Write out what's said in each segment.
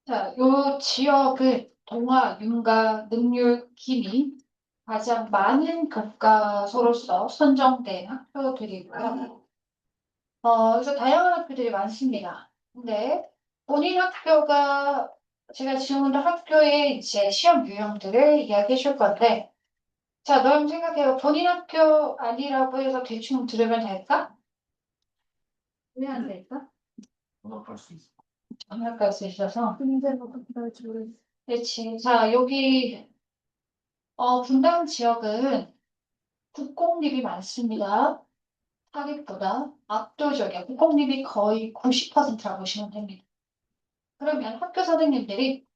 자, 요 지역을 동화, 윤가, 능률, 기미 가장 많은 교과서로서 선정된 학교들이고요. 그래서 다양한 학교들이 많습니다. 근데 본인 학교가 제가 지금부터 학교의 이제 시험 유형들을 이야기해 줄 건데, 자, 너 한번 생각해요. 본인 학교 아니라고 해서 대충 들으면 될까? 왜 안 될까? 음악할 수 있어. 전화할 수 있어서. 근데 어떻게 될지 모르겠어. 그렇지. 자, 여기 분당 지역은 국공립이 많습니다. 사립보다 압도적이야. 국공립이 거의 90%라고 보시면 됩니다. 그러면 학교 선생님들이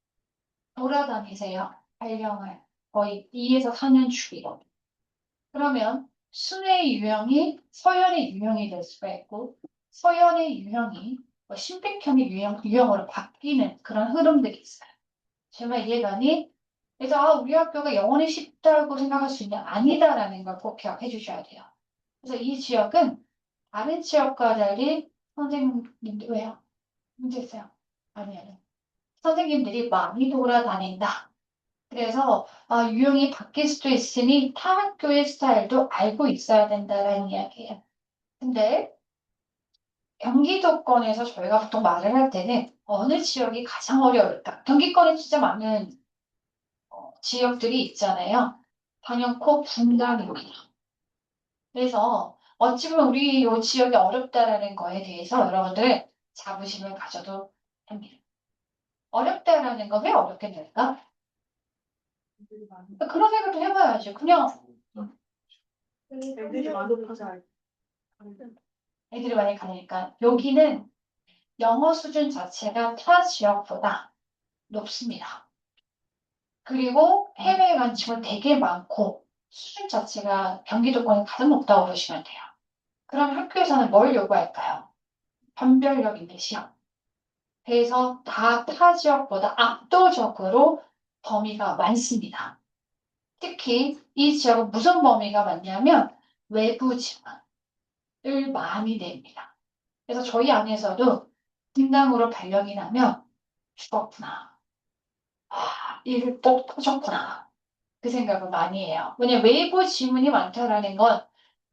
돌아다니세요. 발령을 거의 2에서 4년 주기로. 그러면 순회의 유형이 서연의 유형이 될 수가 있고 서연의 유형이 신백형의 유형으로 바뀌는 그런 흐름들이 있어요. 제 말 이해가니? 그래서 우리 학교가 영원히 쉽다고 생각할 수 있냐? 아니다라는 걸 꼭 기억해 주셔야 돼요. 그래서 이 지역은 다른 지역과 달리 선생님들 왜요? 문제 있어요? 아니에요. 선생님들이 많이 돌아다닌다. 그래서 유형이 바뀔 수도 있으니 타 학교의 스타일도 알고 있어야 된다라는 이야기예요. 근데 경기도권에서 저희가 보통 말을 할 때는 어느 지역이 가장 어려울까? 경기권에 진짜 많은 지역들이 있잖아요. 단연코 분당입니다. 그래서 어찌 보면 우리 이 지역이 어렵다라는 거에 대해서 여러분들 자부심을 가져도 됩니다. 어렵다라는 건 왜 어렵게 될까? 그런 생각도 해봐야지. 그냥 애들이 많이 가자. 애들이 많이 가니까 여기는 영어 수준 자체가 타 지역보다 높습니다. 그리고 해외 관심은 되게 많고 수준 자체가 경기도권이 가장 높다고 보시면 돼요. 그럼 학교에서는 뭘 요구할까요? 변별력 있는 시험. 그래서 타 지역보다 압도적으로 범위가 많습니다. 특히 이 지역은 무슨 범위가 많냐면 외부 지원을 많이 냅니다. 그래서 저희 안에서도 분당으로 발령이 나면 죽었구나. 일을 꼭 터졌구나. 그 생각을 많이 해요. 왜냐면 외부 지문이 많다라는 건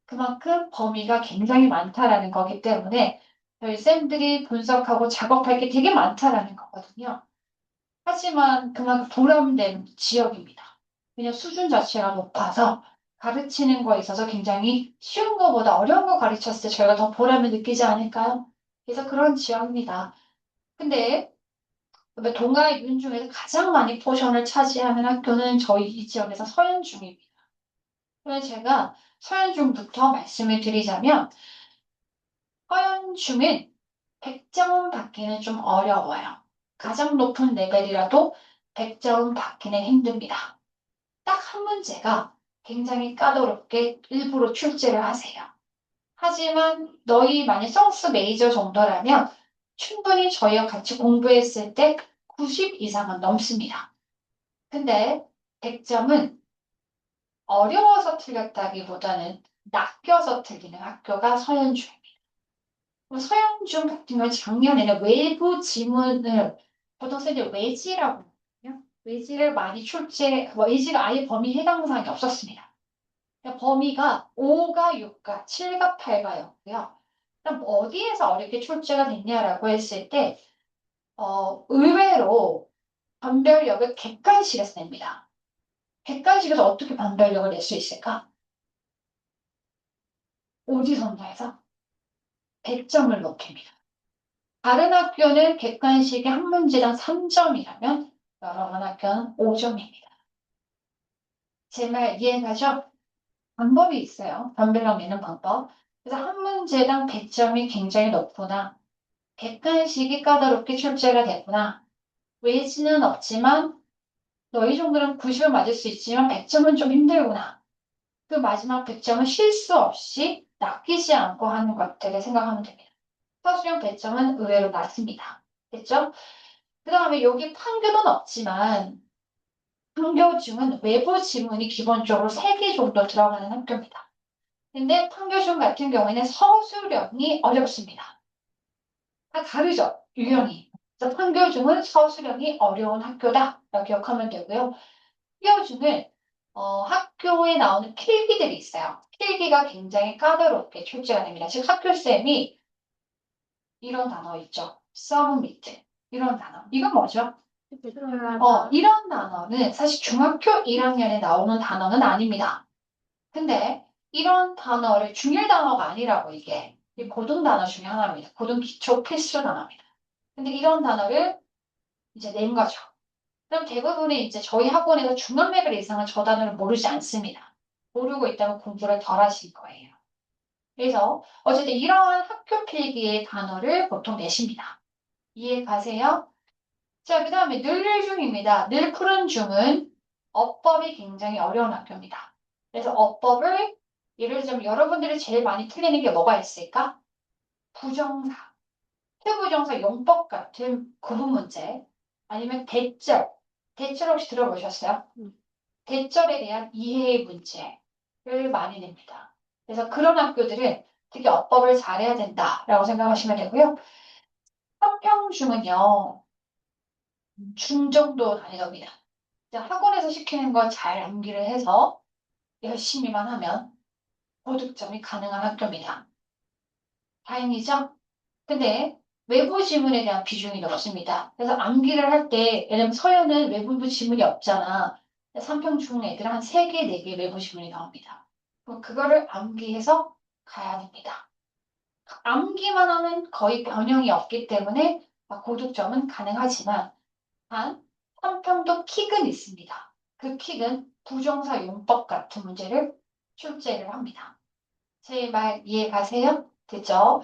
그만큼 범위가 굉장히 많다라는 거기 때문에 저희 쌤들이 분석하고 작업할 게 되게 많다라는 거거든요. 하지만 그만큼 보람된 지역입니다. 왜냐면 수준 자체가 높아서 가르치는 거에 있어서 굉장히 쉬운 거보다 어려운 거 가르쳤을 때 저희가 더 보람을 느끼지 않을까요? 그래서 그런 지역입니다. 근데 동아 윤 중에서 가장 많이 포션을 차지하는 학교는 저희 이 지역에서 서현중입니다. 그래서 제가 서현중부터 말씀을 드리자면 서현중은 100점 받기는 좀 어려워요. 가장 높은 레벨이라도 100점 받기는 힘듭니다. 딱 한 문제가 굉장히 까다롭게 일부러 출제를 하세요. 하지만 너희 만약 성스 메이저 정도라면 충분히 저희와 같이 공부했을 때 90 이상은 넘습니다. 근데 100점은 어려워서 틀렸다기보다는 낚여서 틀리는 학교가 서현중입니다. 서현중 같은 경우는 작년에는 외부 지문을 보통 선생님 외지라고 하거든요. 외지를 많이 외지가 아예 범위 해당 사항이 없었습니다. 그러니까 범위가 5가 6가 7가 8가였고요. 그럼 어디에서 어렵게 출제가 됐냐라고 했을 때 의외로 변별력을 객관식에서 냅니다. 객관식에서 어떻게 변별력을 낼 수 있을까? 오지선다에서 100점을 높입니다. 다른 학교는 객관식이 한 문제당 3점이라면 여러분 학교는 5점입니다. 제 말 이해가죠? 방법이 있어요. 변별력 내는 방법. 그래서 한 문제당 100점이 굉장히 높구나. 객관식이 까다롭게 출제가 됐구나. 외지는 없지만 너희 정도는 90은 맞을 수 있지만 100점은 좀 힘들구나. 그 마지막 100점은 실수 없이 낚이지 않고 하는 것들을 생각하면 됩니다. 서술형 100점은 의외로 낮습니다. 됐죠? 그 다음에 여기 판교는 없지만 판교 중은 외부 지문이 기본적으로 3개 정도 들어가는 학교입니다. 근데 판교 중 같은 경우에는 서술형이 어렵습니다. 다 다르죠? 유형이. 그래서 판교중은 서술형이 어려운 학교다. 라고 기억하면 되고요. 판교중은 학교에 나오는 필기들이 있어요. 필기가 굉장히 까다롭게 출제가 됩니다. 즉 학교쌤이 이런 단어 있죠. submit 이런 단어. 이건 뭐죠? 이런 단어는 사실 중학교 1학년에 나오는 단어는 아닙니다. 근데 이런 단어를 중1 단어가 아니라고 이게 이 고등 단어 중에 하나입니다. 고등 기초 필수 단어입니다. 근데 이런 단어를 이제 낸 거죠. 그럼 대부분의 이제 저희 학원에서 중간 레벨 이상은 저 단어를 모르지 않습니다. 모르고 있다면 공부를 덜 하실 거예요. 그래서 어쨌든 이러한 학교 필기의 단어를 보통 내십니다. 이해 가세요? 자, 그 다음에 늘 중입니다. 늘 푸른 중은 어법이 굉장히 어려운 학교입니다. 그래서 어법을 예를 들자면 여러분들이 제일 많이 틀리는 게 뭐가 있을까? 부정사, 투부정사 용법 같은 구분 문제, 아니면 대절, 대절 혹시 들어보셨어요? 대절에 대한 이해의 문제를 많이 냅니다. 그래서 그런 학교들은 특히 어법을 잘해야 된다라고 생각하시면 되고요. 한평중은요, 중정도 단위입니다. 학원에서 시키는 거 잘 암기를 해서 열심히만 하면 고득점이 가능한 학교입니다. 다행이죠? 근데 외부 지문에 대한 비중이 높습니다. 그래서 암기를 할 때, 예를 들면 서연은 외부 지문이 없잖아. 삼평중 애들은 한 3개, 4개 외부 지문이 나옵니다. 그럼 그거를 암기해서 가야 됩니다. 암기만 하면 거의 변형이 없기 때문에 고득점은 가능하지만 단 삼평도 킥은 있습니다. 그 킥은 부정사 용법 같은 문제를 출제를 합니다. 제 말 이해 가세요? 됐죠?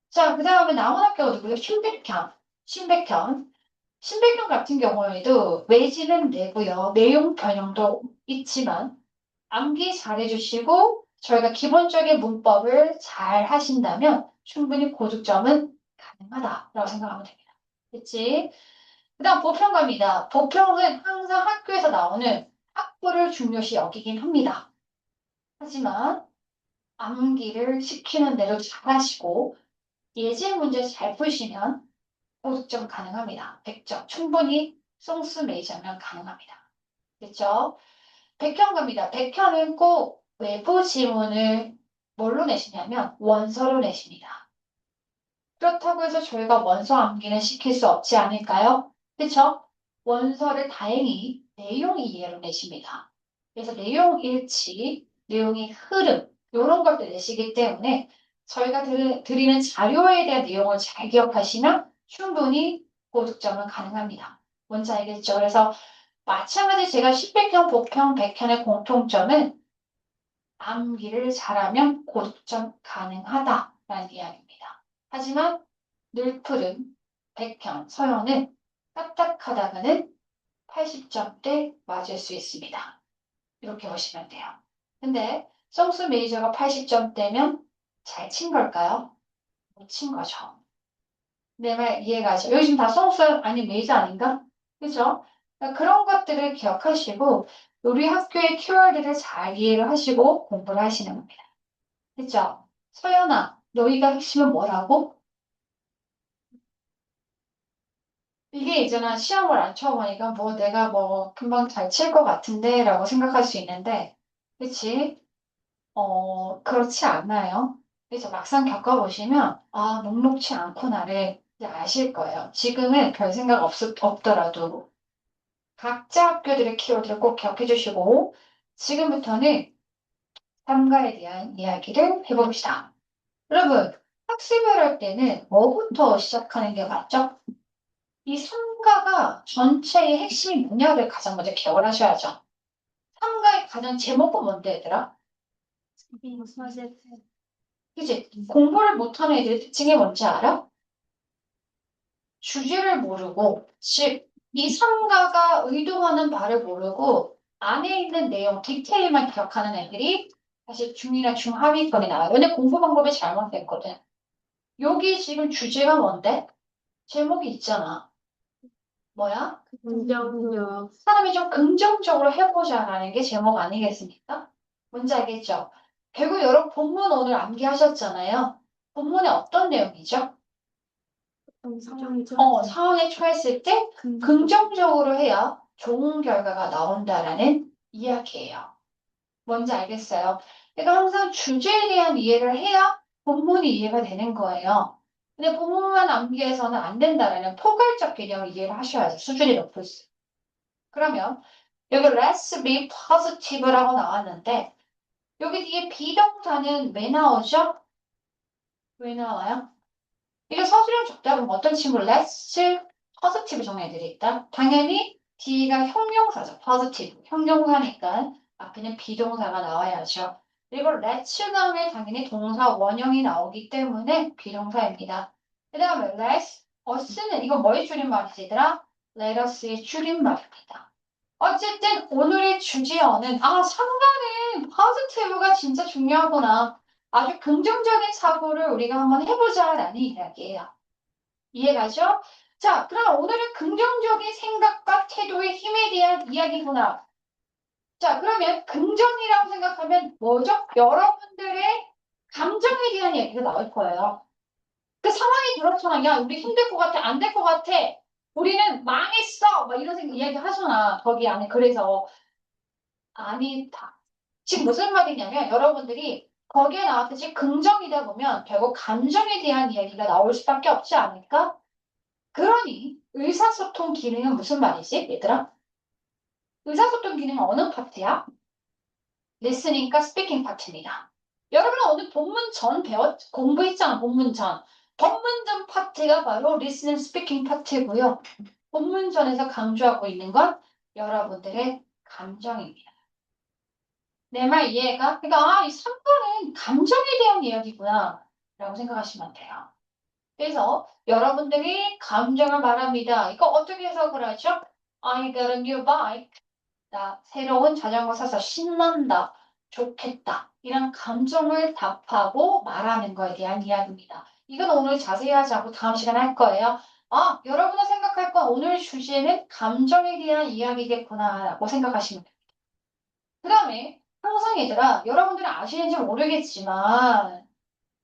자, 그 다음에 남은 학교가 누구예요? 신백현. 신백현. 신백현 같은 경우에도 외지는 내고요. 내용 변형도 있지만 암기 잘 해주시고 저희가 기본적인 문법을 잘 하신다면 충분히 고득점은 가능하다라고 생각하면 됩니다. 됐지? 그 다음 보평갑니다. 보평은 항상 학교에서 나오는 학부를 중요시 여기긴 합니다. 하지만 암기를 시키는 대로 잘하시고 예제 문제 잘 푸시면 고득점 가능합니다. 100점. 충분히 송수 메이저면 가능합니다. 됐죠? 백현갑니다. 백현은 꼭 외부 지문을 뭘로 내시냐면 원서로 내십니다. 그렇다고 해서 저희가 원서 암기는 시킬 수 없지 않을까요? 그쵸? 원서를 다행히 내용 이해로 내십니다. 그래서 내용 일치, 내용의 흐름, 이런 것들 내시기 때문에 저희가 드리는 자료에 대한 내용을 잘 기억하시면 충분히 고득점은 가능합니다. 뭔지 알겠죠? 그래서 마찬가지 제가 10백현, 복현, 백현의 공통점은 암기를 잘하면 고득점 가능하다라는 이야기입니다. 하지만 늘푸른, 백현, 서현은 까딱하다가는 80점대 맞을 수 있습니다. 이렇게 보시면 돼요. 근데 성수 메이저가 80점대면 잘 친 걸까요? 못 친 거죠. 내 말 이해가죠? 여기 지금 다 성수 아니 메이저 아닌가? 그죠? 그러니까 그런 것들을 기억하시고 우리 학교의 키워드를 잘 이해를 하시고 공부를 하시는 겁니다. 그죠? 서연아, 너희가 핵심은 뭐라고? 이게 있잖아. 시험을 안 쳐보니까 뭐 내가 뭐 금방 잘 칠 것 같은데 라고 생각할 수 있는데, 그치? 그렇지 않나요? 그래서 막상 겪어보시면, 아, 녹록치 않구나를 이제 아실 거예요. 지금은 별 생각 없더라도 각자 학교들의 키워드를 꼭 기억해 주시고, 지금부터는 삼가에 대한 이야기를 해봅시다. 여러분, 학습을 할 때는 뭐부터 시작하는 게 맞죠? 이 삼가가 전체의 핵심이 뭐냐를 가장 먼저 기억을 하셔야죠. 삼가의 가장 제목은 뭔데, 얘들아? 그치? 공부를 못하는 애들의 특징이 뭔지 알아? 주제를 모르고, 즉, 이 삼가가 의도하는 바를 모르고, 안에 있는 내용, 디테일만 기억하는 애들이 사실 중이나 중하위권에 나와요. 왜냐 공부 방법이 잘못됐거든. 여기 지금 주제가 뭔데? 제목이 있잖아. 뭐야? 긍정력. 사람이 좀 긍정적으로 해보자라는 게 제목 아니겠습니까? 뭔지 알겠죠? 결국 여러분 본문 오늘 암기하셨잖아요. 본문에 어떤 내용이죠? 상황이 상황에 처했을 때 긍정적으로 해야 좋은 결과가 나온다라는 이야기예요. 뭔지 알겠어요? 그러니까 항상 주제에 대한 이해를 해야 본문이 이해가 되는 거예요. 근데 본문만 암기해서는 안 된다라는 포괄적 개념을 이해를 하셔야죠. 수준이 높을수록. 그러면 여기 let's be positive라고 나왔는데 여기 뒤에 비동사는 왜 나오죠? 왜 나와요? 이게 서술형 적다 그럼 어떤 친구 let's positive 정해드릴까? 당연히 D가 형용사죠. positive. 형용사니까 앞에는 비동사가 나와야죠. 그리고 let's 다음에 당연히 동사 원형이 나오기 때문에 비동사입니다. 그 다음에 let's, us는 이건 뭐의 줄임말이지 얘들아? let us의 줄임말입니다. 어쨌든 오늘의 주제어는 상관은 positive가 진짜 중요하구나. 아주 긍정적인 사고를 우리가 한번 해보자라는 이야기예요. 이해가죠? 자, 그럼 오늘은 긍정적인 생각과 태도의 힘에 대한 이야기구나. 자, 그러면 긍정이라고 생각하면 뭐죠? 여러분들의 감정에 대한 이야기가 나올 거예요. 그 상황이 그렇잖아. 야, 우리 힘들 것 같아. 안 될 것 같아. 우리는 망했어. 막 이런 생각 이야기 하잖아. 거기 안에. 그래서 아니다. 지금 무슨 말이냐면 여러분들이 거기에 나왔듯이 긍정이다 보면 결국 감정에 대한 이야기가 나올 수밖에 없지 않을까? 그러니 의사소통 기능은 무슨 말이지, 얘들아? 의사소통 기능은 어느 파트야? 리스닝과 스피킹 파트입니다. 여러분은 오늘 본문 전 공부했잖아, 본문 전. 본문 전 파트가 바로 리스닝 스피킹 파트고요. 본문 전에서 강조하고 있는 건 여러분들의 감정입니다. 내 말 이해가? 그러니까 이 3번은 감정에 대한 이야기구나 라고 생각하시면 돼요. 그래서 여러분들이 감정을 말합니다. 이거 어떻게 해석을 하죠? I got a new bike. 나 새로운 자전거 사서 신난다. 좋겠다. 이런 감정을 답하고 말하는 거에 대한 이야기입니다. 이건 오늘 자세히 하지 않고 다음 시간에 할 거예요. 여러분이 생각할 건 오늘 주제는 감정에 대한 이야기겠구나 라고 생각하시면 돼요. 그 다음에 항상 얘들아 여러분들은 아시는지 모르겠지만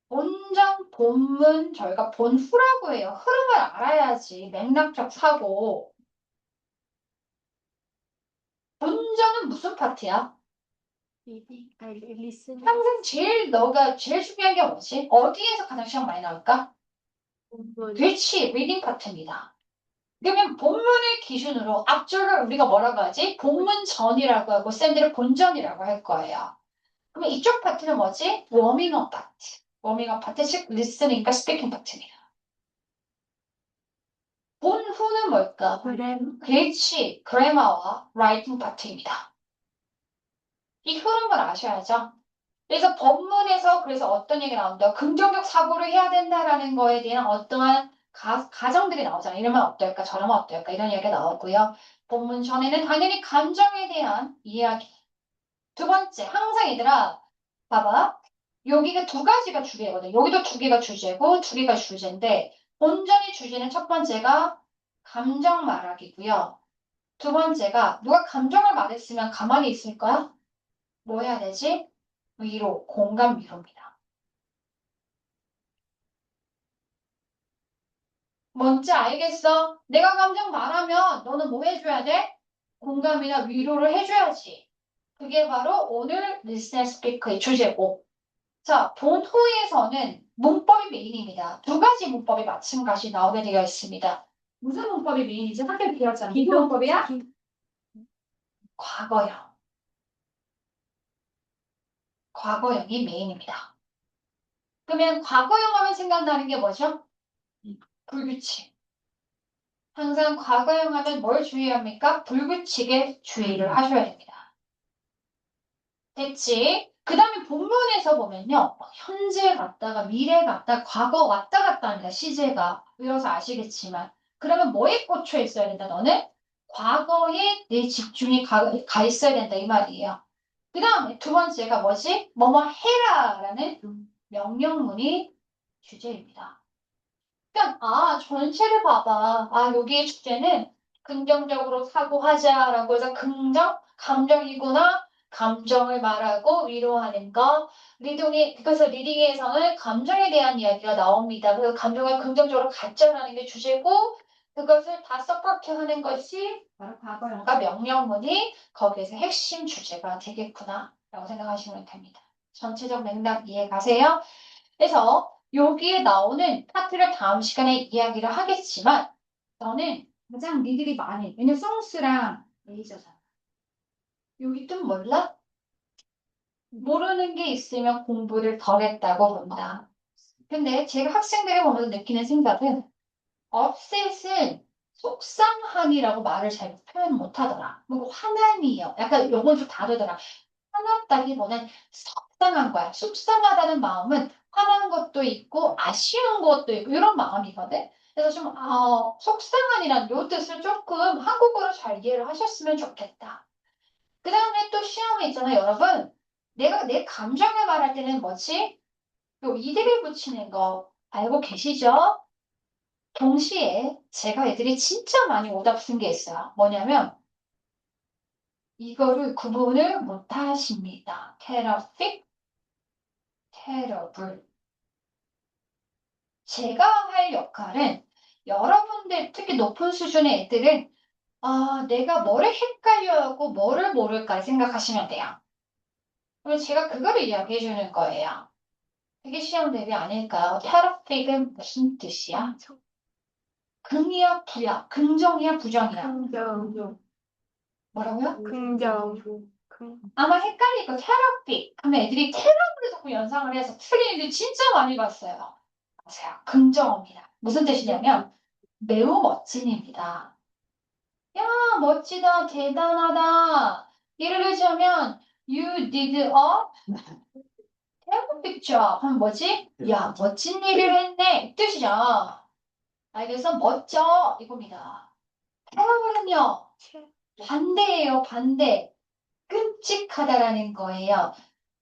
본전, 본문, 저희가 본후라고 해요. 흐름을 알아야지 맥락적 사고. 본전은 무슨 파트야? 리슨 항상 너가 제일 중요한 게 뭐지? 어디에서 가장 시험 많이 나올까? 그렇지, 리딩 파트입니다. 그러면 본문을 기준으로 앞줄을 우리가 뭐라고 하지? 본문 전이라고 하고 샌들을 본전이라고 할 거예요. 그러면 이쪽 파트는 뭐지? 워밍업 파트. 워밍업 파트, 즉 리스닝과 스피킹 파트입니다. 본후는 뭘까? 그렇지, 그래머와 라이팅 파트입니다. 이 흐름을 아셔야죠. 그래서 법문에서 그래서 어떤 얘기가 나온다? 긍정적 사고를 해야 된다라는 거에 대한 어떠한 가정들이 나오잖아요. 이러면 어떨까? 저러면 어떨까? 이런 얘기가 나오고요. 본문 전에는 당연히 감정에 대한 이야기. 두 번째, 항상 얘들아, 봐봐. 여기가 두 가지가 주제거든. 여기도 두 개가 주제고 두 개가 주제인데 본전의 주제는 첫 번째가 감정 말하기고요. 두 번째가 누가 감정을 말했으면 가만히 있을까요? 뭐 해야 되지? 위로, 공감 위로입니다. 뭔지 알겠어? 내가 감정 말하면 너는 뭐 해줘야 돼? 공감이나 위로를 해줘야지. 그게 바로 오늘 리스닝 스피커의 주제고. 자, 본호에서는 문법이 메인입니다. 두 가지 문법이 마찬가지 나오게 되어 있습니다. 무슨 문법이 메인이지? 학교 배웠잖아. 무슨 문법이야? 과거형. 과거형이 메인입니다. 그러면 과거형 하면 생각나는 게 뭐죠? 불규칙. 항상 과거형 하면 뭘 주의합니까? 불규칙에 주의를 하셔야 됩니다. 됐지? 그 다음에 본문에서 보면요. 현재 갔다가 미래 갔다 과거 왔다 갔다 합니다. 시제가. 외워서 아시겠지만. 그러면 뭐에 꽂혀 있어야 된다? 너는 과거에 내 집중이 가 있어야 된다. 이 말이에요. 그 다음에 두 번째가 뭐지? 뭐뭐 해라라는 명령문이 주제입니다. 그러니까 전체를 봐봐. 여기의 주제는 긍정적으로 사고하자라고 해서 긍정, 감정이구나. 감정을 말하고 위로하는 거. 그래서 리딩에서는 감정에 대한 이야기가 나옵니다. 그래서 감정을 긍정적으로 갖자라는 게 주제고, 그것을 다 서포트 하는 것이 바로 과거형과 명령문이 거기에서 핵심 주제가 되겠구나 라고 생각하시면 됩니다. 전체적 맥락 이해 가세요? 그래서 여기에 나오는 파트를 다음 시간에 이야기를 하겠지만 저는 가장 니들이 많이 왜냐면 성수랑 레이저잖아. 여기 좀 몰라? 모르는 게 있으면 공부를 덜 했다고 본다. 근데 제가 학생들이 보면서 느끼는 생각은 업셋은 속상함이라고 말을 잘 표현 못하더라. 뭐 화남이요. 약간 요건 좀 다르더라. 화났다기보다는 속상한 거야. 속상하다는 마음은 화난 것도 있고 아쉬운 것도 있고 이런 마음이거든. 그래서 좀 속상한이란 요 뜻을 조금 한국어로 잘 이해를 하셨으면 좋겠다. 그 다음에 또 시험에 있잖아요, 여러분. 내가 내 감정을 말할 때는 뭐지? 요 이들을 붙이는 거 알고 계시죠? 동시에 제가 애들이 진짜 많이 오답 쓴 게 있어요. 뭐냐면 이거를 구분을 못 하십니다. 테러픽, 테러블. 제가 할 역할은 여러분들, 특히 높은 수준의 애들은 내가 뭐를 헷갈려하고 뭐를 모를까 생각하시면 돼요. 그럼 제가 그거를 이야기해 주는 거예요. 그게 시험 대비 아닐까요? 테러픽은 무슨 뜻이야? 긍이야, 부야? 긍정이야, 부정이야? 긍정. 뭐라고요? 긍정. 아마 헷갈릴 거 테러픽 하면 애들이 테러를 자꾸 연상을 해서 틀린 애들 진짜 많이 봤어요. 맞아요. 긍정어입니다. 무슨 뜻이냐면 매우 멋진입니다. 야, 멋지다, 대단하다. 예를 들자면 you did a terrific job 하면 뭐지? 야, 멋진 일을 했네. 이 뜻이죠. 그래서 멋져 이겁니다. 테러블은요 반대예요, 반대. 끔찍하다라는 거예요.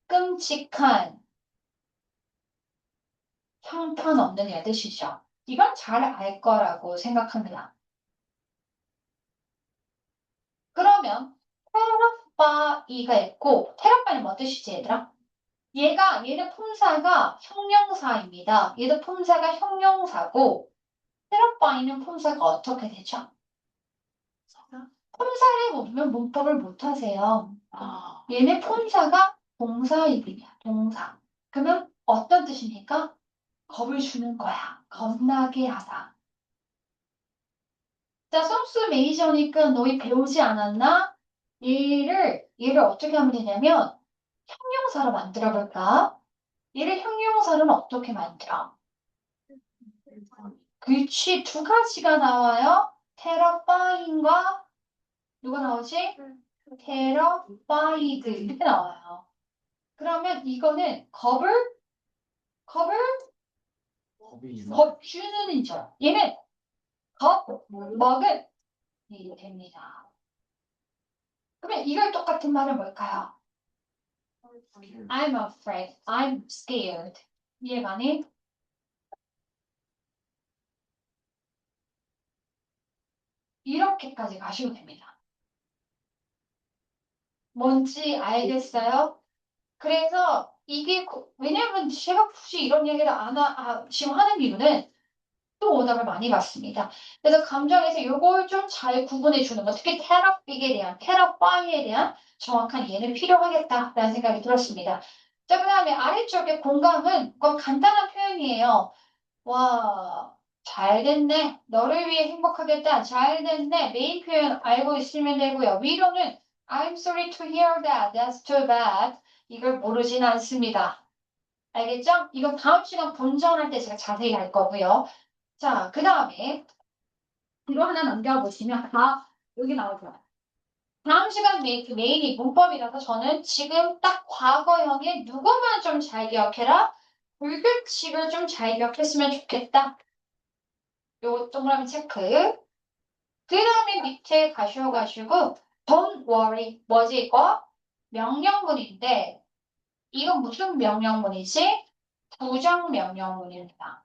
끔찍한, 형편없는 애 뜻이죠. 이건 잘 알 거라고 생각합니다. 그러면 테러파이가 있고 테러파이는 뭐 뜻이지 얘들아? 얘는 품사가 형용사입니다. 얘도 품사가 형용사고 테러파이는 품사가 어떻게 되죠? 품사를 보면 문법을 못하세요. 얘네 품사가 동사입니다. 동사. 그러면 어떤 뜻입니까? 겁을 주는 거야. 겁나게 하다. 자, 속수 메이저니까 너희 배우지 않았나? 얘를 어떻게 하면 되냐면 형용사로 만들어 볼까? 얘를 형용사로는 어떻게 만들어? 그렇지, 두 가지가 나와요. 테러파인과 누가 나오지? 테러파이드 이렇게 나와요. 그러면 이거는 겁을 주는 인죠. 얘는 먹은 이 됩니다. 그러면 이걸 똑같은 말은 뭘까요? I'm afraid. I'm scared. 이해가니? 이렇게까지 가시면 됩니다. 뭔지 알겠어요? 그래서 이게 왜냐면 제가 굳이 이런 얘기를 지금 하는 이유는 또 오답을 많이 받습니다. 그래서 감정에서 이걸 좀 잘 구분해 주는 것, 특히 테러픽에 대한, 테러파이에 대한 정확한 이해는 필요하겠다라는 생각이 들었습니다. 자, 그 다음에 아래쪽에 공감은 그건 간단한 표현이에요. 와, 잘 됐네. 너를 위해 행복하겠다. 잘 됐네. 메인 표현 알고 있으면 되고요. 위로는 I'm sorry to hear that. That's too bad. 이걸 모르진 않습니다. 알겠죠? 이건 다음 시간 본전할 때 제가 자세히 할 거고요. 자, 그 다음에 뒤로 하나 넘겨보시면 여기 나오죠. 다음 시간 메인이 문법이라서 저는 지금 딱 과거형의 누구만 좀 잘 기억해라. 불규칙을 좀 잘 기억했으면 좋겠다. 요 동그라미 체크. 그 다음에 밑에 가셔가지고 don't worry. 뭐지 이거? 명령문인데 이건 무슨 명령문이지? 부정명령문입니다.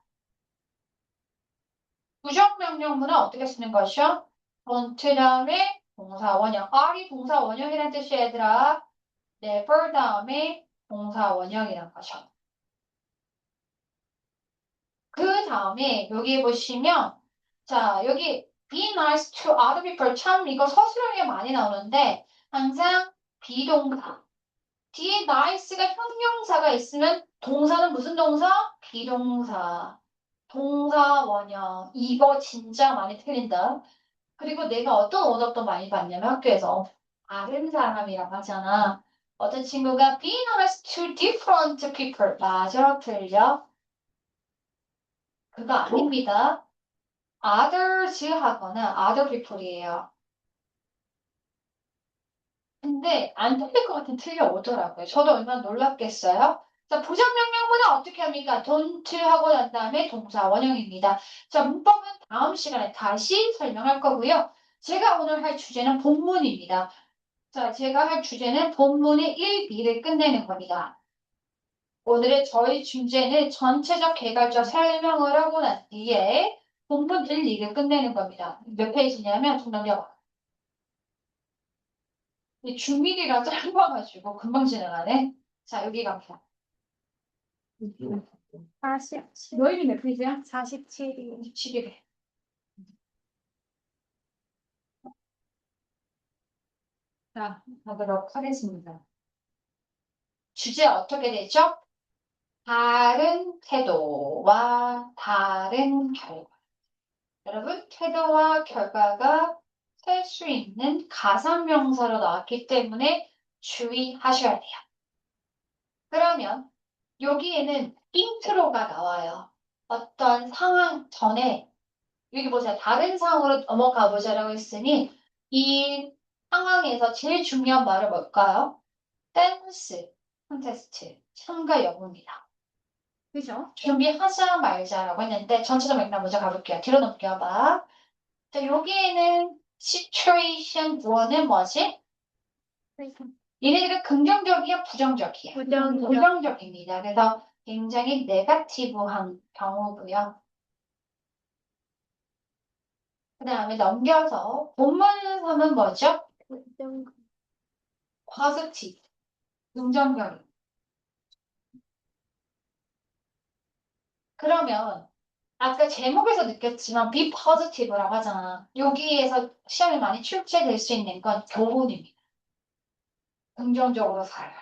부정명령문은 어떻게 쓰는 것이요? don't 다음에 동사 원형. R이 동사 원형이라는 뜻이야 얘들아. never 다음에 동사 원형이란 거죠. 그 다음에 여기 보시면 자 여기 be nice to other people 참 이거 서술형에 많이 나오는데 항상 비동사 뒤에 nice가 형용사가 있으면 동사는 무슨 동사? 비동사 동사 원형 이거 진짜 많이 틀린다. 그리고 내가 어떤 오답도 많이 봤냐면 학교에서 다른 사람이라고 하잖아. 어떤 친구가 be nice to different people 맞아 틀려? 그거 아닙니다. others 하거나 other people이에요. 근데 안 틀릴 것 같은 틀려오더라고요. 저도 얼마나 놀랍겠어요. 자, 부정명령문은 어떻게 합니까? don't 하고 난 다음에 동사 원형입니다. 자, 문법은 다음 시간에 다시 설명할 거고요. 제가 오늘 할 주제는 본문입니다. 자, 제가 할 주제는 본문의 1, 2를 끝내는 겁니다. 오늘의 저희 주제는 전체적 개괄적 설명을 하고 난 뒤에 본문 1, 2를 끝내는 겁니다. 몇 페이지냐면 정답력 주밀이라 짧아가지고 금방 지나가네. 자, 여기 갑니다. 47. 너희는 몇 페이지야? 47이. 17일에. 자, 가도록 하겠습니다. 주제 어떻게 되죠? 다른 태도와 다른 결과. 여러분, 태도와 결과가 셀 수 있는 가상명사로 나왔기 때문에 주의하셔야 돼요. 그러면 여기에는 인트로가 나와요. 어떤 상황 전에 여기 보세요. 다른 상황으로 넘어가 보자라고 했으니 이 상황에서 제일 중요한 말은 뭘까요? 댄스 콘테스트 참가 여부입니다. 그죠? 준비하자 말자라고 했는데 전체적 맥락 먼저 가볼게요. 뒤로 넘겨봐. 자, 여기에는 situation 1은 뭐지? 얘네들은 긍정적이야, 부정적이야? 부정적입니다. 그래서 굉장히 네거티브한 경우고요. 그 다음에 넘겨서 본문 3은 뭐죠? positive, 긍정적. 그러면 아까 제목에서 느꼈지만 be positive라고 하잖아. 여기에서 시험에 많이 출제될 수 있는 건 교훈입니다. 긍정적으로 살아.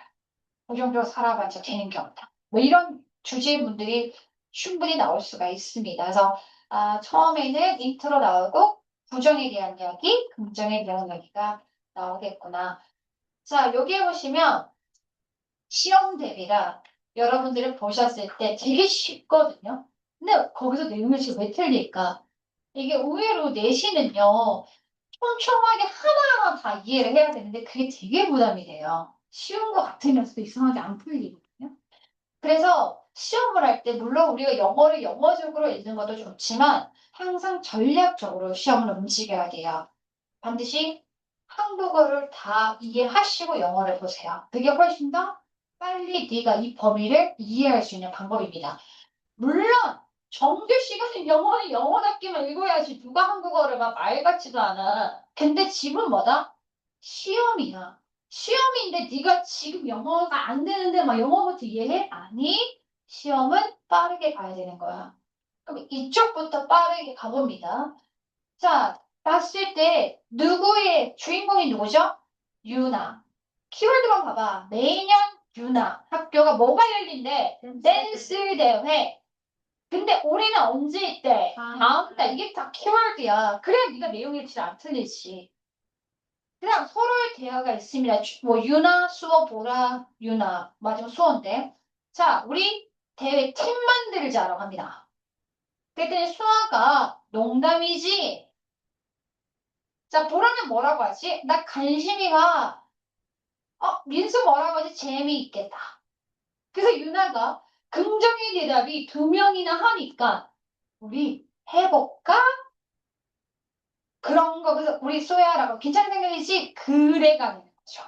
부정적으로 살아봐야 되는 게 없다. 뭐 이런 주제문들이 충분히 나올 수가 있습니다. 그래서 처음에는 인트로 나오고 부정에 대한 이야기, 긍정에 대한 이야기가 나오겠구나. 자, 여기에 보시면 시험 대비라 여러분들이 보셨을 때 되게 쉽거든요. 근데 거기서 내용이 지금 왜 틀릴까? 이게 의외로 내신은요, 촘촘하게 하나하나 다 이해를 해야 되는데 그게 되게 부담이 돼요. 쉬운 것 같으면서도 이상하게 안 풀리거든요. 그래서 시험을 할 때 물론 우리가 영어를 영어적으로 읽는 것도 좋지만 항상 전략적으로 시험을 움직여야 돼요. 반드시 한국어를 다 이해하시고 영어를 보세요. 그게 훨씬 더 빨리 네가 이 범위를 이해할 수 있는 방법입니다. 물론 정규 시간에 영어는 영어답게만 읽어야지 누가 한국어를 막 말 같지도 않아. 근데 지금 뭐다? 시험이야. 시험인데 네가 지금 영어가 안 되는데 막 영어부터 이해해? 아니, 시험은 빠르게 가야 되는 거야. 그럼 이쪽부터 빠르게 가봅니다. 자, 봤을 때 누구의 주인공이 누구죠? 유나. 키워드만 봐봐. 매년 유나. 학교가 뭐가 열린대? 댄스 대회. 근데 올해는 언제 있대? 다음 달. 이게 다 키워드야. 그래야 네가 내용 일치를 안 틀리지. 그냥 서로의 대화가 있습니다. 뭐 유나, 수어 보라, 유나. 마지막 수어인데. 자, 우리 대회 팀 만들자라고 합니다. 그랬더니 수아가 농담이지. 자, 보라는 뭐라고 하지? 나 관심이가, 민수 뭐라고 하지? 재미있겠다. 그래서 유나가 긍정의 대답이 두 명이나 하니까, 우리 해볼까? 그런 거, 그래서 우리 쏘야라고 괜찮은 생각이지? 그래가 되는 거죠.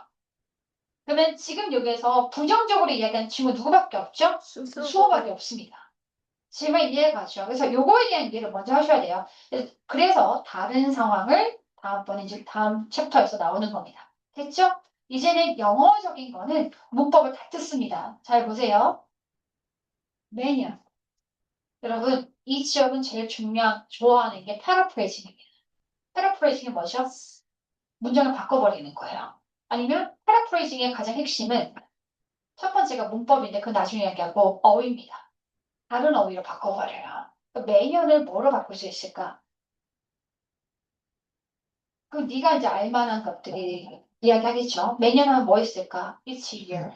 그러면 지금 여기에서 부정적으로 이야기하는 친구 누구밖에 없죠? 수호밖에 없습니다. 지금 이해가죠? 그래서 요거에 대한 이해를 먼저 하셔야 돼요. 그래서 다른 상황을 다음번에 이제 다음 챕터에서 나오는 겁니다. 됐죠? 이제는 영어적인 거는 문법을 다 듣습니다. 잘 보세요. 매년. 여러분, 이 지역은 제일 좋아하는 게 패러프레이징입니다. 패러프레이징이 뭐죠? 문장을 바꿔버리는 거예요. 아니면 패러프레이징의 가장 핵심은 첫 번째가 문법인데 그건 나중에 얘기하고 어휘입니다. 다른 어휘로 바꿔버려요. 매년을 뭐로 바꿀 수 있을까? 그 네가 이제 알만한 것들이 이야기하겠죠. 매년 하면 뭐 있을까? Each year.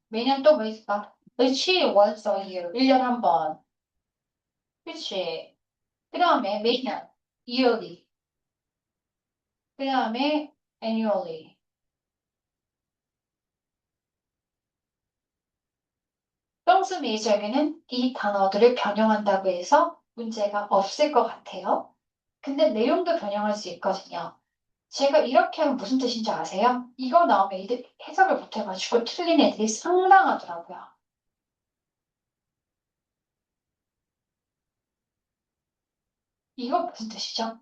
매년 또 뭐 있을까? Each once a year. 1년에 한 번. 그치? 그 다음에 매년. yearly. 그 다음에 annually. 똥스 메이저에게는 이 단어들을 변형한다고 해서 문제가 없을 것 같아요. 근데 내용도 변형할 수 있거든요. 제가 이렇게 하면 무슨 뜻인지 아세요? 이거 나오면 애들 해석을 못해가지고 틀린 애들이 상당하더라고요. 이거 무슨 뜻이죠?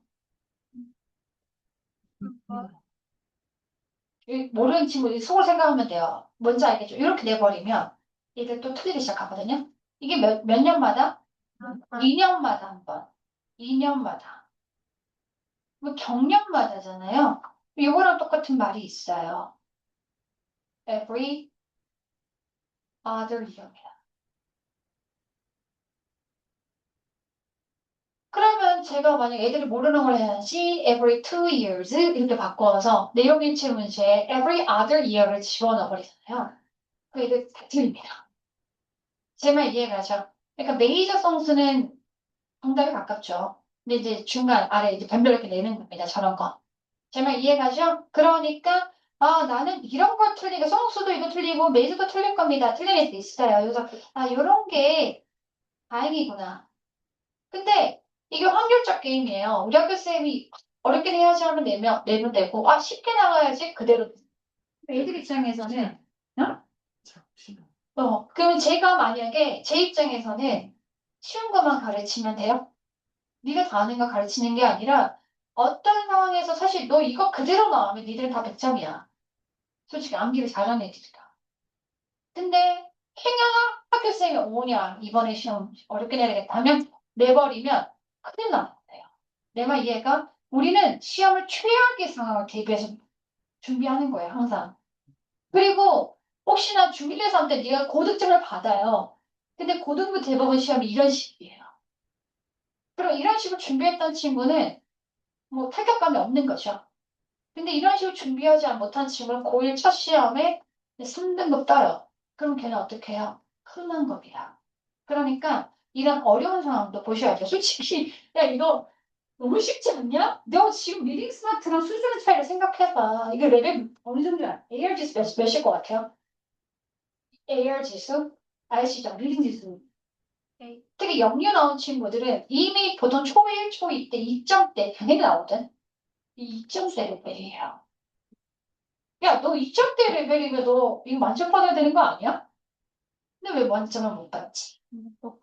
모르는 친구들이 속을 생각하면 돼요. 뭔지 알겠죠? 이렇게 내버리면 얘들 또 틀리기 시작하거든요. 이게 몇 년마다? 2년마다 한 번. 2년마다. 뭐 경년마다잖아요. 이거랑 똑같은 말이 있어요. Every other year입니다. 그러면 제가 만약 애들이 모르는 걸 해야지 every 2 years 이렇게 바꿔서 내용일치 문제에 every other year를 집어넣어 버리잖아요. 그 애들 다 틀립니다. 제 말 이해가죠? 그러니까 메이저 성수는 정답에 가깝죠. 근데 이제 중간 아래 이제 변별 이렇게 내는 겁니다. 저런 거. 제 말 이해가죠? 그러니까 나는 이런 걸 틀리고 성수도 이거 틀리고 메이저도 틀릴 겁니다. 틀린 애들 있어요. 그래서 요런 게 다행이구나. 근데 이게 확률적 게임이에요. 우리 학교 쌤이 어렵게 해야지 하면 내면 되고 쉽게 나가야지 그대로 애들 입장에서는 어? 참 싫어. 그러면 제가 만약에 제 입장에서는 쉬운 것만 가르치면 돼요? 네가 다 아는 거 가르치는 게 아니라 어떤 상황에서 사실 너 이거 그대로 나오면 니들은 다 100점이야. 솔직히 암기를 잘하는 애들이다. 근데 행여나 학교쌤이 오냐 이번에 시험 어렵게 내야겠다 하면 내버리면 큰일 나요. 내 말 이해가? 우리는 시험을 최악의 상황을 대비해서 준비하는 거예요, 항상. 그리고 혹시나 중1, 2, 3 때 네가 고득점을 받아요. 근데 고등부 대법원 시험이 이런 식이에요. 그럼 이런 식으로 준비했던 친구는 뭐 타격감이 없는 거죠. 근데 이런 식으로 준비하지 못한 친구는 고1 첫 시험에 3등급 따요. 그럼 걔는 어떻게 해요? 큰일 난 겁니다. 그러니까 이런 어려운 상황도 보셔야죠. 솔직히 야 이거 너무 쉽지 않냐? 너 지금 리딩 스마트랑 수준의 차이를 생각해봐. 이게 레벨 어느 정도야? AR 지수 몇일 것 같아요? AR 지수? 아시죠? 리딩 지수. 특히 영유 나온 친구들은 이미 보통 초1, 초2 때 2점대 당연히 나오거든. 이 2점대 레벨이에요. 야, 너 2점대 레벨이면 너 이거 만점 받아야 되는 거 아니야? 근데 왜 만점을 못 받지?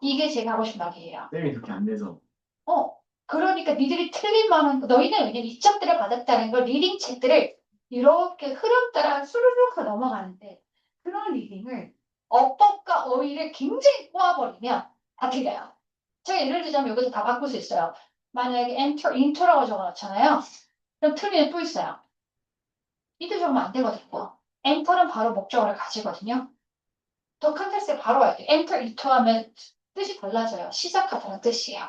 이게 제가 하고 싶은 말이에요. 쌤이 그렇게 안 돼서. 어, 그러니까 니들이 틀린 만한, 너희는 왜냐면 2점대를 받았다는 걸 리딩 책들을 이렇게 흐름 따라 수르륵 넘어가는데 그런 리딩을 어법과 어휘를 굉장히 꼬아버리면 다 틀려요. 제가 예를 들자면 여기서 다 바꿀 수 있어요. 만약에 인터라고 적어놓잖아요. 그럼 틀리는 또 있어요. 이때 적으면 안 되거든요. 엔터는 바로 목적어를 가지거든요. 더 컨텍스트에 바로 와야 돼. 엔터 인터 하면 뜻이 달라져요. 시작하다는 뜻이에요.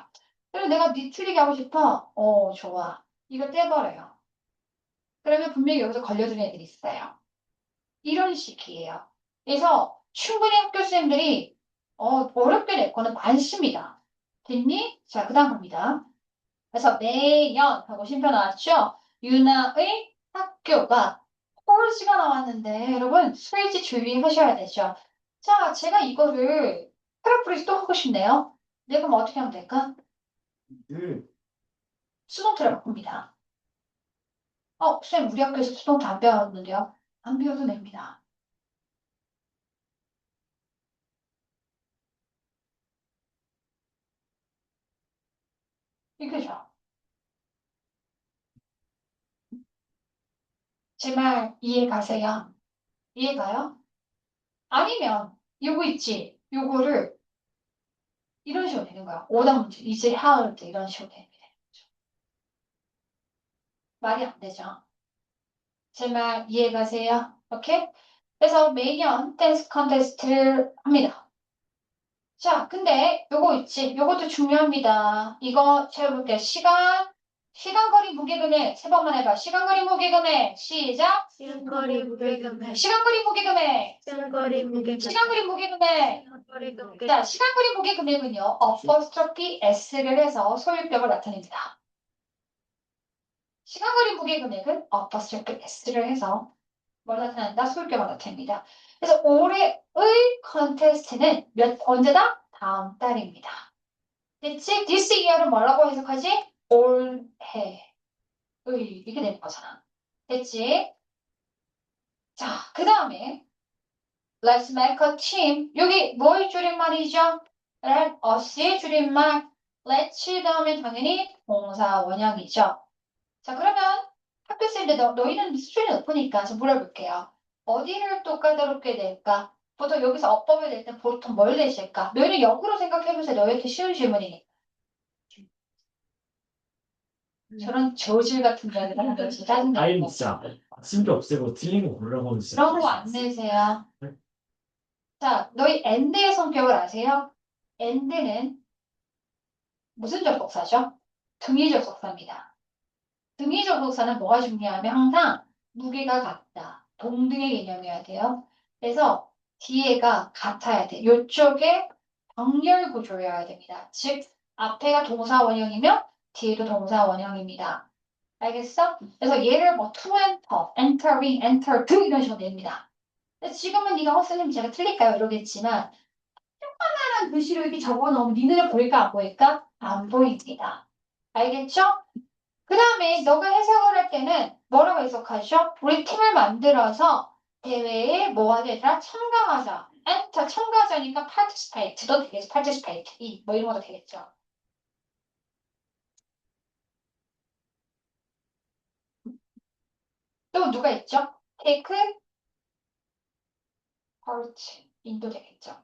그래서 내가 니 틀리게 하고 싶어. 좋아. 이거 떼버려요. 그러면 분명히 여기서 걸려드는 애들이 있어요. 이런 식이에요. 그래서 충분히 학교 선생님들이 어렵게 낼 거는 많습니다. 됐니? 자, 그 다음 갑니다. 그래서 매년 하고 쉼표 나왔죠? 유나의 학교가 폴시가 나왔는데 여러분 스트레이트 주의하셔야 되죠. 자, 제가 이거를 패러프리즈 또 하고 싶네요. 내가 뭐 어떻게 하면 될까? 늘 수동태를 바꿉니다. 선생님, 우리 학교에서 수동태 안 배웠는데요. 안 배워도 됩니다. 이거죠. 제 말 이해 가세요? 이해 가요? 아니면 요거 있지? 요거를 이런 식으로 되는 거야. 오답 문제. 이제 how 때 이런 식으로 되는 거죠. 말이 안 되죠. 제 말 이해 가세요? 오케이? 그래서 매년 댄스 컨테스트를 합니다. 자, 근데 요거 있지? 요것도 중요합니다. 이거 채워볼게요. 시간거리 무게금액. 세 번만 해봐. 시간거리 무게금액. 시작. 시간거리 무게금액. 시간거리 무게금액. 시간거리 무게금액. 시간거리 무게금액. 시간거리 무게금액. 자, 시간거리 무게금액은요. 어퍼스트로피 S를 해서 소유격을 나타냅니다. 시간거리 무게금액은 어퍼스트로피 S를 해서 뭘 나타낸다? 소유격을 나타냅니다. 그래서 올해의 컨테스트는 언제다? 다음 달입니다. 됐지? this year은 뭐라고 해석하지? 올해의 이렇게 되는 거잖아. 됐지? 자, 그 다음에 let's make a team. 여기 뭐의 줄임말이죠? let us의 줄임말. let's 다음에 당연히 동사 원형이죠. 자, 그러면 학교 쌤인데 너희는 수준이 높으니까 좀 물어볼게요. 어디를 또 까다롭게 낼까? 보통 여기서 어법을 낼 때 보통 뭘 내실까? 너희는 역으로 생각해보세요. 너희한테 쉬운 질문이니까. 저런 저질 같은 이야기를 하는 거 진짜 짜증나요. 아이 진짜 아침도 없애고 틀린 거 고르라고 하면 진짜 그런 거 안 내세요. 자, 너희 and의 성격을 아세요? and는 무슨 접속사죠? 등위 접속사입니다. 등위 접속사는 뭐가 중요하면 항상 무게가 같다. 동등의 개념이어야 돼요. 그래서 뒤에가 같아야 돼. 이쪽에 병렬 구조여야 됩니다. 즉 앞에가 동사 원형이면 뒤에도 동사 원형입니다. 알겠어? 그래서 얘를 뭐 to enter, entering, entered 이런 식으로 냅니다. 근데 지금은 네가 선생님 제가 틀릴까요? 이러겠지만 조그만한 글씨로 이렇게 적어놓으면 니네를 보일까 안 보일까? 안 보입니다. 알겠죠? 그 다음에 너가 해석을 할 때는 뭐라고 해석하죠? 우리 팀을 만들어서 대회에 뭐가 되더라? 참가하자. enter 참가자니까 participate도 되겠죠. participate 뭐 이런 것도 되겠죠. 또 누가 있죠? take part 인도 되겠죠.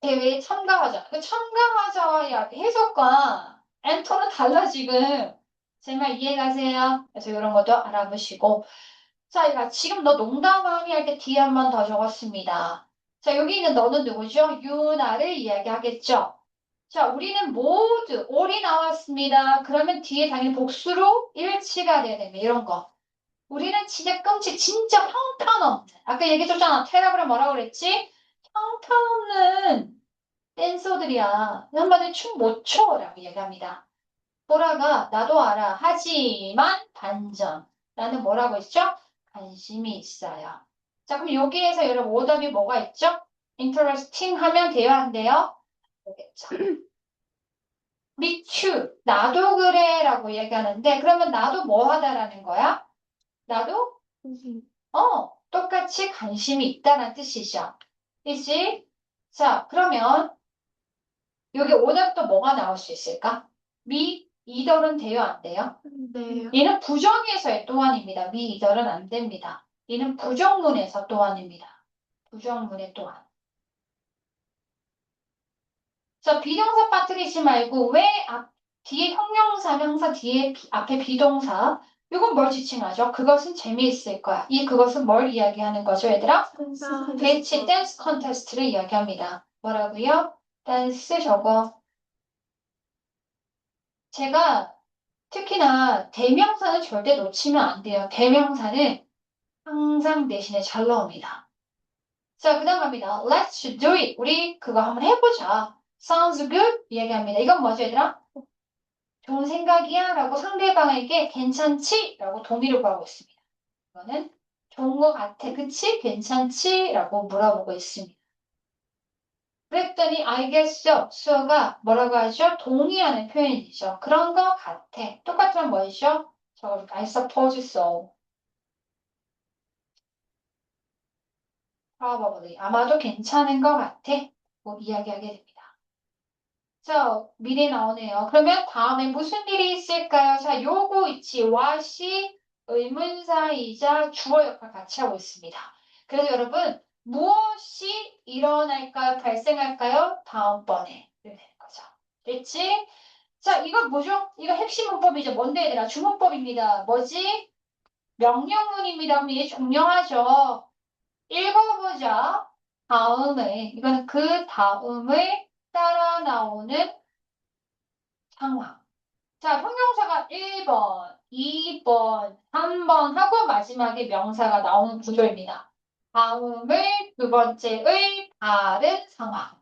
대회에 참가하자. 그 참가하자와 해석과 엔터는 달라 지금. 제 말 이해가세요? 그래서 이런 것도 알아보시고. 자, 이거 지금 너 농담하미 할 때 뒤에 한 번 더 적었습니다. 자, 여기 있는 너는 누구죠? 유나를 이야기하겠죠? 자, 우리는 모두 올이 나왔습니다. 그러면 뒤에 당연히 복수로 일치가 돼야 됩니다. 이런 거. 우리는 진짜 진짜 형편없는. 아까 얘기해줬잖아. 테라그램 뭐라고 그랬지? 형편없는 댄서들이야. 한마디로 춤 못 춰라고 얘기합니다. 보라가 나도 알아. 하지만 반전. 나는 뭐라고 했죠? 관심이 있어요. 자, 그럼 여기에서 여러분 오답이 뭐가 있죠? interesting 하면 대화인데요. 뭐겠죠? me too. 나도 그래라고 얘기하는데 그러면 나도 뭐 하다라는 거야? 나도 똑같이 관심이 있다는 뜻이죠. 그치? 자, 그러면 여기 오답도 뭐가 나올 수 있을까? 미, 이덜은 돼요, 안 돼요? 네. 얘는 부정에서의 또한입니다. 미, 이덜은 안 됩니다. 얘는 부정문에서 또한입니다. 부정문의 또한. 자, 비동사 빠뜨리지 말고 왜 뒤에 형용사면 항상 앞에 비동사 이건 뭘 지칭하죠? 그것은 재미있을 거야. 그것은 뭘 이야기하는 거죠, 얘들아? 벤치 댄스 컨테스트를 이야기합니다. 뭐라고요? 댄스 저거. 제가 특히나 대명사는 절대 놓치면 안 돼요. 대명사는 항상 대신에 잘 나옵니다. 자, 그 다음 갑니다. Let's do it. 우리 그거 한번 해보자. Sounds good? 이야기합니다. 이건 뭐죠, 얘들아? 좋은 생각이야? 라고 상대방에게 괜찮지? 라고 동의를 구하고 있습니다. 이거는 좋은 것 같아. 그치? 괜찮지? 라고 물어보고 있습니다. 그랬더니 I guess so. 수어가 뭐라고 하죠? 동의하는 표현이죠. 그런 것 같아. 똑같으면 뭐이죠? 저거 I suppose so. Probably. 아마도 괜찮은 것 같아. 뭐 이야기하게 됩니다. 자, 미래 나오네요. 그러면 다음에 무슨 일이 있을까요? 자, 요거 있지. what이 의문사이자 주어 역할 같이 하고 있습니다. 그래서 여러분 무엇이 일어날까요? 발생할까요? 다음번에 이렇게 되는 거죠. 됐지? 자, 이거 뭐죠? 이거 핵심 문법이죠. 뭔데 얘들아? 주문법입니다. 뭐지? 명령문입니다. 그럼 얘 중요하죠. 읽어보자. 다음에 이거는 그 다음을 따라 나오는 상황. 자, 형용사가 1번, 2번, 3번 하고 마지막에 명사가 나오는 구조입니다. 다음을 두 번째의 다른 상황.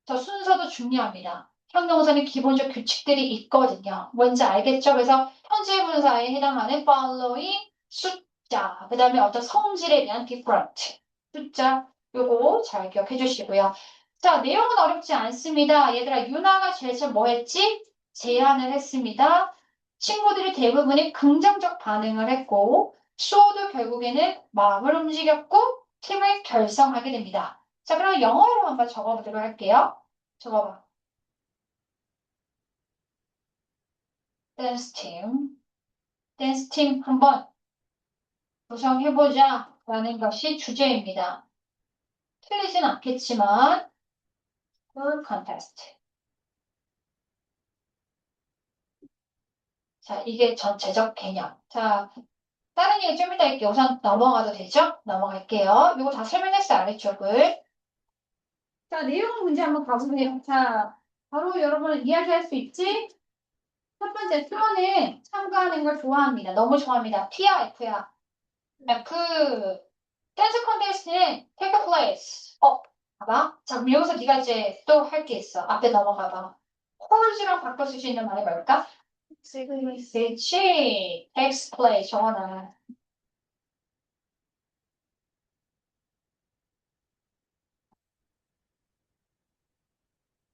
저 순서도 중요합니다. 형용사는 기본적 규칙들이 있거든요. 뭔지 알겠죠? 그래서 현재 분사에 해당하는 following 숫자, 그 다음에 어떤 성질에 대한 different 숫자, 요거 잘 기억해 주시고요. 자, 내용은 어렵지 않습니다. 얘들아, 유나가 제일 처음 뭐 했지? 제안을 했습니다. 친구들이 대부분이 긍정적 반응을 했고, 수호도 결국에는 마음을 움직였고, 팀을 결성하게 됩니다. 자, 그럼 영어로 한번 적어보도록 할게요. 적어봐. 댄스 팀. 댄스 팀 한번 구성해보자 라는 것이 주제입니다. 틀리진 않겠지만, 그 컨테스트. 자, 이게 전체적 개념. 자, 다른 얘기 좀 이따 할게요. 우선 넘어가도 되죠? 넘어갈게요. 이거 다 설명했어요, 아래쪽을. 자, 내용 문제 한번 가보세요. 자, 바로 여러분 이야기할 수 있지? 첫 번째, 수원은 참가하는 걸 좋아합니다. 너무 좋아합니다. T야, F야? 그, 댄스 콘테스트는 take a place. 봐봐. 자, 그럼 여기서 네가 이제 또 할 게 있어. 앞에 넘어가봐. 홀즈랑 바꿔 쓸 수 있는 말이 뭘까? 그렇지. takes place. 정원아.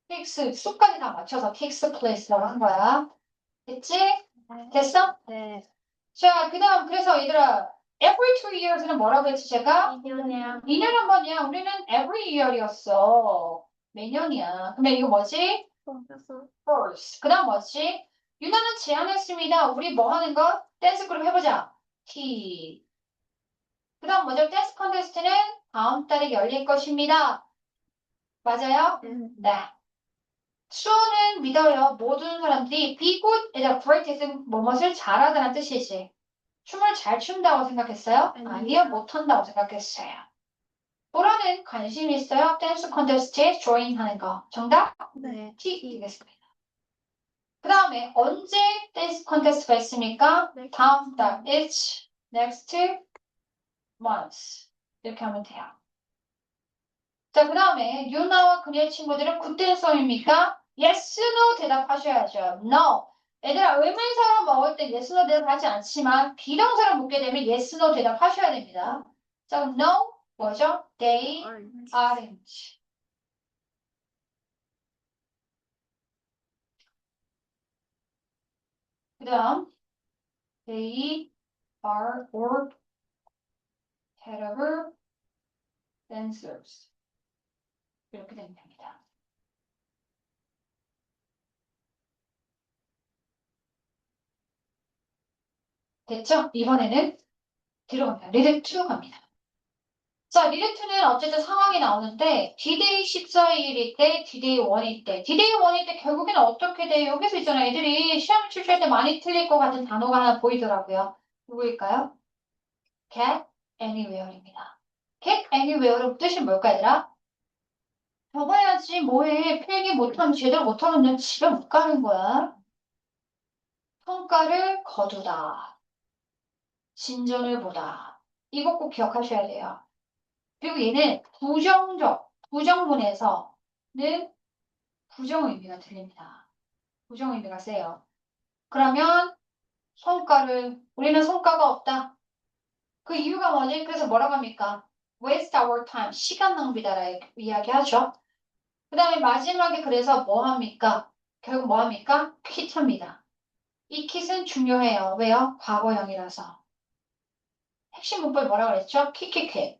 takes, 수까지 다 맞춰서 takes place라고 한 거야. 됐지? 됐어? 네. 자, 그 다음, 그래서 얘들아, every 2 years는 뭐라고 했지, 제가? 2년 한 번이야. 우리는 every year이었어. 매년이야. 근데 이거 뭐지? course. 그 다음 뭐지? 유나는 제안했습니다. 우리 뭐 하는 거? 댄스 그룹 해보자. T. 그 다음 뭐죠? 댄스 컨테스트는 다음 달에 열릴 것입니다. 맞아요? 네. 수호는 믿어요. 모든 사람들이 be good at a practice는 뭐뭇을 잘하다는 뜻이지. 춤을 잘 춘다고 생각했어요? 아니요, 못한다고 생각했어요. 보라는 관심 있어요? 댄스 컨테스트에 조인 하는 거. 정답? 네. T 되겠습니다. 그 다음에 언제 댄스 컨테스트가 있습니까? 다음 달. It's next month. 이렇게 하면 돼요. 자, 그 다음에 유나와 그녀의 친구들은 굿댄서입니까? Yes, no 대답하셔야죠. No. 얘들아, 의문사로 먹을 때 yes, no 대답하지 않지만 비동사로 묻게 되면 yes, no 대답하셔야 됩니다. 자, 그럼 no 뭐죠? They aren't. 그 다음 they are or whatever dancers. 이렇게 되면 됩니다. 됐죠? 이번에는 뒤로 갑니다. 리드 2 갑니다. 자, 리드2는 어쨌든 상황이 나오는데 D-Day 14일일 때, D-Day 1일 때. D-Day 1일 때 결국에는 어떻게 돼요? 여기서 있잖아요. 애들이 시험 출제할 때 많이 틀릴 것 같은 단어가 하나 보이더라고요. 누구일까요? Get anywhere입니다. Get anywhere의 뜻이 뭘까, 얘들아? 적어야지 뭐해. 필기 못하면 제대로 못하면 집에 못 가는 거야. 성과를 거두다. 진전을 보다. 이거 꼭 기억하셔야 돼요. 그리고 얘는 부정적, 부정문에서는 부정 의미가 들립니다. 부정 의미가 세요. 그러면 우리는 성과가 없다. 그 이유가 뭐지? 그래서 뭐라고 합니까? waste our time, 시간 낭비다라고 이야기하죠. 그 다음에 마지막에 그래서 뭐 합니까? 결국 뭐 합니까? 퀴트입니다. 이 퀴트는 중요해요. 왜요? 과거형이라서. 핵심 문법이 뭐라고 그랬죠? 퀴퀴퀴.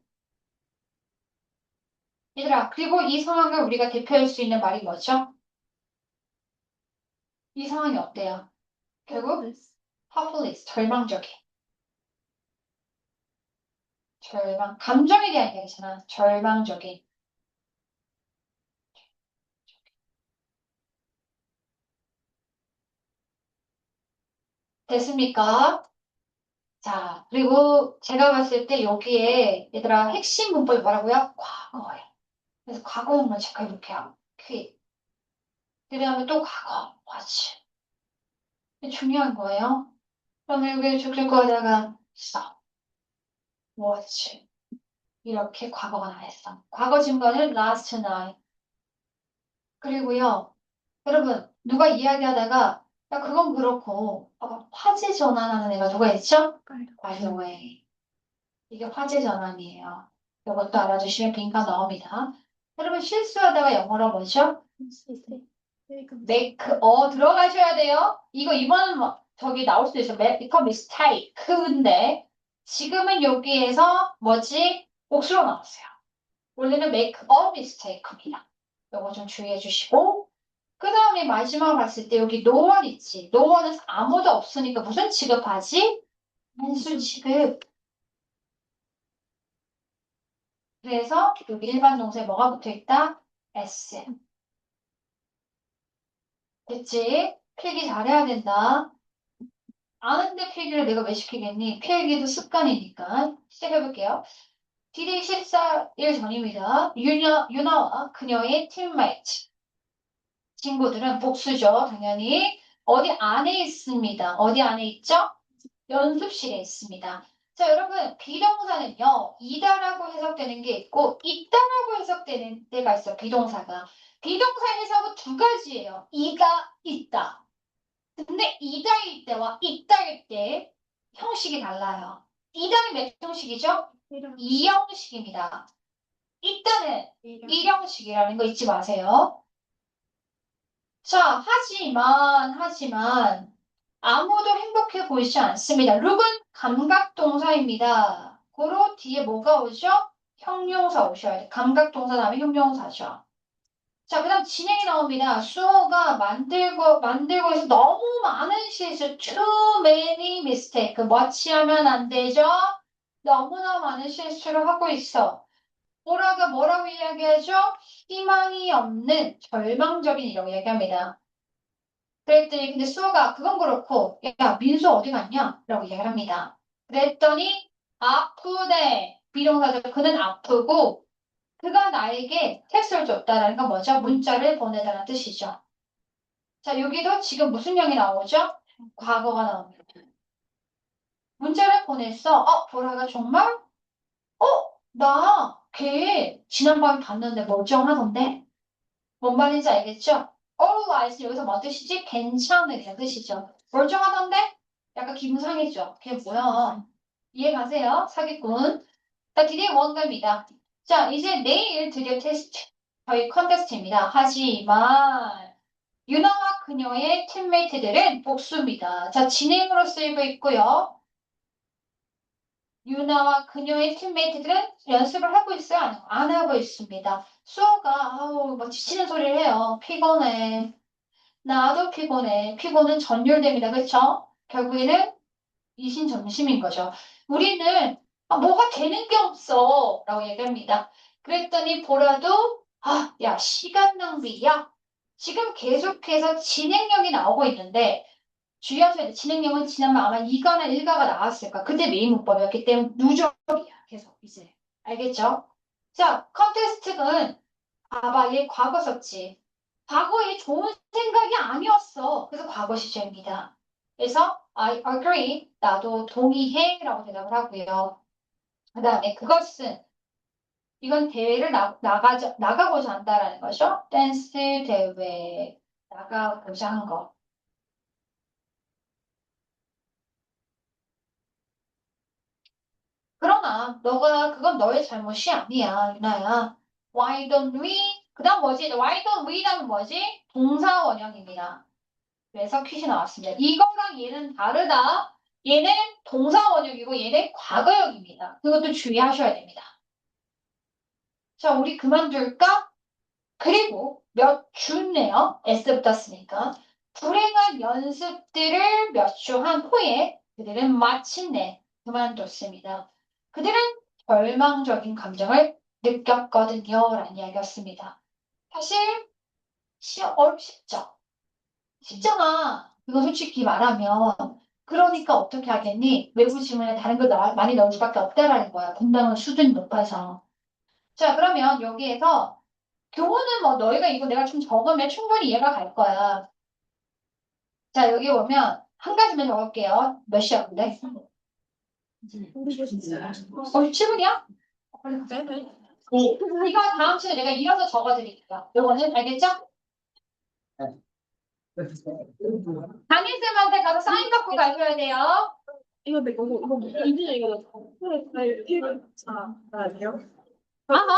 얘들아, 그리고 이 상황을 우리가 대표할 수 있는 말이 뭐죠? 이 상황이 어때요? 결국 hopeless, 절망적이. 감정에 대한 얘기잖아. 절망적인. 됐습니까? 자, 그리고 제가 봤을 때 여기에 얘들아 핵심 문법이 뭐라고요? 과거예요. 그래서 과거형만 체크해볼게요. 퀴. 그 다음에 또 과거. watch. 이게 중요한 거예요. 그러면 여기 쭉쭉 거다가 stop, watch. 이렇게 과거가 나왔어. 과거 증거는 last night. 그리고요, 여러분, 누가 이야기하다가, 야, 그건 그렇고, 화재 전환하는 애가 누가 있죠? By the way. 이게 화재 전환이에요. 이것도 알아두시면 빈칸 나옵니다. 여러분, 실수하다가 영어로 뭐죠? make, 들어가셔야 돼요. 이거 이번은 저기 나올 수도 있어. make a mistake인데, 지금은 여기에서 뭐지? 복수로 나왔어요. 원래는 make a mistake입니다. 이거 좀 주의해 주시고, 그 다음에 마지막 봤을 때 여기 no one 있지. no one은 아무도 없으니까 무슨 취급하지? 한수 취급. 그래서 여기 일반 동사에 뭐가 붙어 있다? s. 됐지? 필기 잘해야 된다. 아는데 필기를 내가 왜 시키겠니? 필기도 습관이니까. 시작해볼게요. D-Day 14일 전입니다. 유나와 그녀의 팀메이트. 친구들은 복수죠, 당연히. 어디 안에 있습니다. 어디 안에 있죠? 연습실에 있습니다. 자, 여러분, 비동사는요, 이다라고 해석되는 게 있고, 있다라고 해석되는 때가 있어, 비동사가. 비동사 해석은 두 가지예요. 이가 있다. 근데 이다일 때와 있다일 때 형식이 달라요. 이다는 몇 형식이죠? 이 형식입니다. 있다는 일 형식이라는 거 잊지 마세요. 자, 하지만, 아무도 행복해 보이지 않습니다. 룩은 감각동사입니다. 고로 뒤에 뭐가 오죠? 형용사 오셔야 돼. 감각동사 다음에 형용사죠. 자, 그 다음 진행이 나옵니다. 수호가 만들고 해서 너무 많은 실수, too many mistake. 뭐치하면 안 되죠? 너무나 많은 실수를 하고 있어. 보라가 뭐라고 이야기하죠? 희망이 없는 절망적인이라고 얘기합니다. 그랬더니 근데 수호가 그건 그렇고 야 민수 어디 갔냐? 라고 이야기를 합니다. 그랬더니 아프대. 비동사죠. 그는 아프고 그가 나에게 텍스트를 줬다라는 건 뭐죠? 문자를 보내다는 뜻이죠. 자, 여기도 지금 무슨 형이 나오죠? 과거가 나옵니다. 문자를 보냈어. 보라가 정말? 걔 지난번에 봤는데 멀쩡하던데? 뭔 말인지 알겠죠? All right, 여기서 뭐 뜻이지? 괜찮으리는 뜻이죠. 멀쩡하던데? 약간 기분 상했죠? 걔 뭐야? 이해 가세요? 사기꾼. 자, 드디어 원가입니다. 자, 이제 내일 드디어 테스트. 저희 컨테스트입니다. 하지만 유나와 그녀의 팀메이트들은 복수입니다. 자, 진행으로 쓰이고 있고요. 유나와 그녀의 팀메이트들은 연습을 하고 있어요? 안 하고 있습니다. 수호가 뭐 지치는 소리를 해요. 피곤해. 나도 피곤해. 피곤은 전율됩니다. 그렇죠? 결국에는 이신점심인 거죠. 우리는 뭐가 되는 게 없어 라고 얘기합니다. 그랬더니 보라도 야 시간 낭비야. 지금 계속해서 진행력이 나오고 있는데 주의하셔야 돼. 진행력은 지난번 아마 2가나 1가가 나왔을 거야. 그때 메인 문법이었기 때문에 누적이야. 계속 이제. 알겠죠? 자, 컨테스트는 봐봐. 얘 과거 썼지. 과거에 좋은 생각이 아니었어. 그래서 과거 시제입니다. 그래서 I agree. 나도 동의해. 라고 대답을 하고요. 그 다음에 그것은 이건 대회를 나가고자 한다라는 거죠. 댄스 대회 나가고자 한 거. 그러나 너가 그건 너의 잘못이 아니야, 유나야. Why don't we? 그다음 뭐지? Why don't we? 다음 뭐지? 동사 원형입니다. 그래서 퀴즈 나왔습니다. 이거랑 얘는 다르다. 얘는 동사 원형이고 얘는 과거형입니다. 그것도 주의하셔야 됩니다. 자, 우리 그만둘까? 그리고 몇 주네요. S 붙었으니까. 불행한 연습들을 몇 주 한 후에 그들은 마침내 그만뒀습니다. 그들은 절망적인 감정을 느꼈거든요. 라는 이야기였습니다. 사실 쉽죠? 쉽잖아. 이거 솔직히 말하면. 그러니까 어떻게 하겠니? 외부 지문에 다른 걸 많이 넣을 수밖에 없다라는 거야. 분담은 수준이 높아서. 자, 그러면 여기에서 교훈은 뭐 너희가 이거 내가 좀 적으면 충분히 이해가 갈 거야. 자, 여기 보면 한 가지만 적을게요. 몇 시야, 근데? 7분이야? 이거 다음 시간에 내가 이어서 적어드릴게요. 요거는 알겠죠? 담임쌤한테 가서 사인 갖고 가셔야 돼요. 이거 이거 이거 이거 이거 이거 이거 이거 이거 이거 이거 이거 이거 이거 이거 이거 이거 이거 이거 아하.